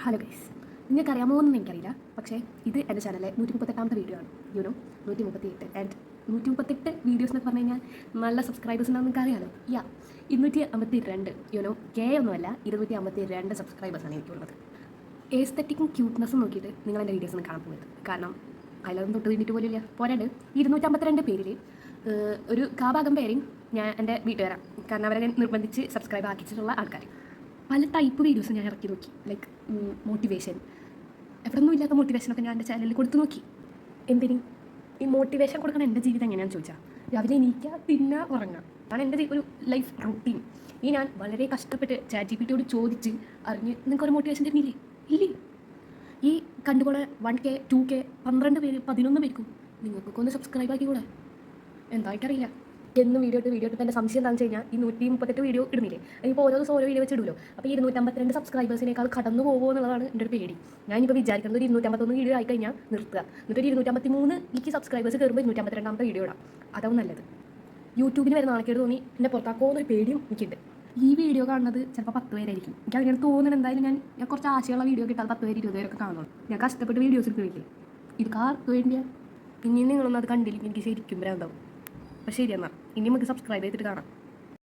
Hello guys, നിങ്ങൾക്കറിയാമോ എന്ന് എനിക്കറിയില്ല. പക്ഷേ ഇത് എൻ്റെ ചാനലിലെ 138ാമത്തെ വീഡിയോ ആണ്. 138. ആൻഡ് 138 വീഡിയോസ് എന്നൊക്കെ പറഞ്ഞു കഴിഞ്ഞാൽ നല്ല സബ്സ്ക്രൈബേഴ്സ് ഉണ്ടാവും, നിങ്ങൾക്ക് അറിയാമല്ലോ. 252 കെ ഒന്നുമല്ല, 252 സബ്സ്ക്രൈബേഴ്സാണ് എനിക്കുള്ളത്. ഏസ്തെറ്റിക്കും ക്യൂട്ട്നെസ്സും നോക്കിയിട്ട് നിങ്ങൾ എൻ്റെ വീഡിയോസ് ഒന്ന് കാണാൻ പോകുന്നത്. കാരണം അതിലൊന്നും തൊട്ട് തിന്നിട്ട് പോലും ഇല്ല. പോരാണ്ട് 252 പേരിൽ ഒരു കാഭാഗം പേരെയും ഞാൻ എൻ്റെ വീട്ടുകാരാണ്. കാരണം അവരെ നിർബന്ധിച്ച് സബ്സ്ക്രൈബ് ആക്കിച്ചിട്ടുള്ള ആൾക്കാർ. പല ടൈപ്പ് വീഡിയോസ് ഞാൻ ഇറക്കി നോക്കി. ലൈക്ക് മോട്ടിവേഷൻ, എവിടെ ഒന്നും ഇല്ലാത്ത മോട്ടിവേഷനൊക്കെ ഞാൻ എൻ്റെ ചാനലിൽ കൊടുത്തു നോക്കി. എന്തിനും ഈ മോട്ടിവേഷൻ കൊടുക്കണം. എൻ്റെ ജീവിതം എങ്ങനെയാണെന്ന് ചോദിച്ചാൽ രാവിലെ എണീക്കുക, തിന്നുക, ഉറങ്ങുക. അതാണ് എൻ്റെ ഒരു ലൈഫ് റൂട്ടീൻ. ഈ ഞാൻ വളരെ കഷ്ടപ്പെട്ട് ChatGPT ചോദിച്ച് അറിഞ്ഞ് നിങ്ങൾക്കൊരു മോട്ടിവേഷൻ തരുന്നില്ലേ? ഇല്ലേ? ഈ കണ്ടുപോലെ 1K 2K 12 പേര് 11 പേർക്കും നിങ്ങൾക്കൊക്കെ ഒന്ന് സബ്സ്ക്രൈബ് ആക്കിക്കൂടെ? എന്തായിട്ടറിയില്ല. എന്നും വീഡിയോ ഇട്ട് എൻ്റെ സംശയം എന്താണെന്ന് വെച്ച് കഴിഞ്ഞാൽ ഈ 138 വീഡിയോ ഇടുന്നില്ലേ, ഇപ്പോൾ ഓരോ ദിവസം ഓരോ വീഡിയോ വെച്ച് ഇടുമല്ലോ. അപ്പോൾ 252 സബ്സ്ക്രൈബേഴ്സിനേക്കാൾ കടന്നു പോകുമോ എന്നുള്ളതാണ് എൻ്റെ ഒരു പേടി. ഞാനിപ്പോൾ വിചാരിക്കുന്നത് ഒരു 251 വീഡിയോ ആയി കഴിഞ്ഞാൽ നിർത്തുക, എന്നിട്ടൊരു 253 സബ്സ്ക്രൈബേഴ്സ് കയറുമ്പോൾ 252ാമത്തെ വീഡിയോ ഇടാം. അതാവും നല്ലത്. യൂട്യൂബിന് വരുന്ന നാണക്കേട് തോന്നി എന്നെ പുറത്താക്കുമോ എന്നൊരു പേടിയും എനിക്കുണ്ട്. ഈ വീഡിയോ കാണുന്നത് ചിലപ്പോൾ 10 പേരായിരിക്കും. എനിക്ക് അങ്ങനെ തോന്നുന്നത്. എന്തായാലും ഞാൻ കുറച്ച് ആശയമുള്ള വീഡിയോ കിട്ടാതെ 10 പേര് 20 പേരൊക്കെ കാണുള്ളൂ. ഞാൻ കഷ്ടപ്പെട്ട് വീഡിയോസ് എടുക്കുന്നില്ലേ, ഇത് കാർക്ക് വേണ്ടിയാ. ഇനിയും നിങ്ങളൊന്നും അത് കണ്ടില്ലെങ്കിൽ എനിക്ക് ശരിക്കും ഭ്രാന്താവും. അപ്പോൾ ശരി, എന്നാൽ ഇനി നമുക്ക് സബ്സ്ക്രൈബ് ചെയ്തിട്ട് കാണാം.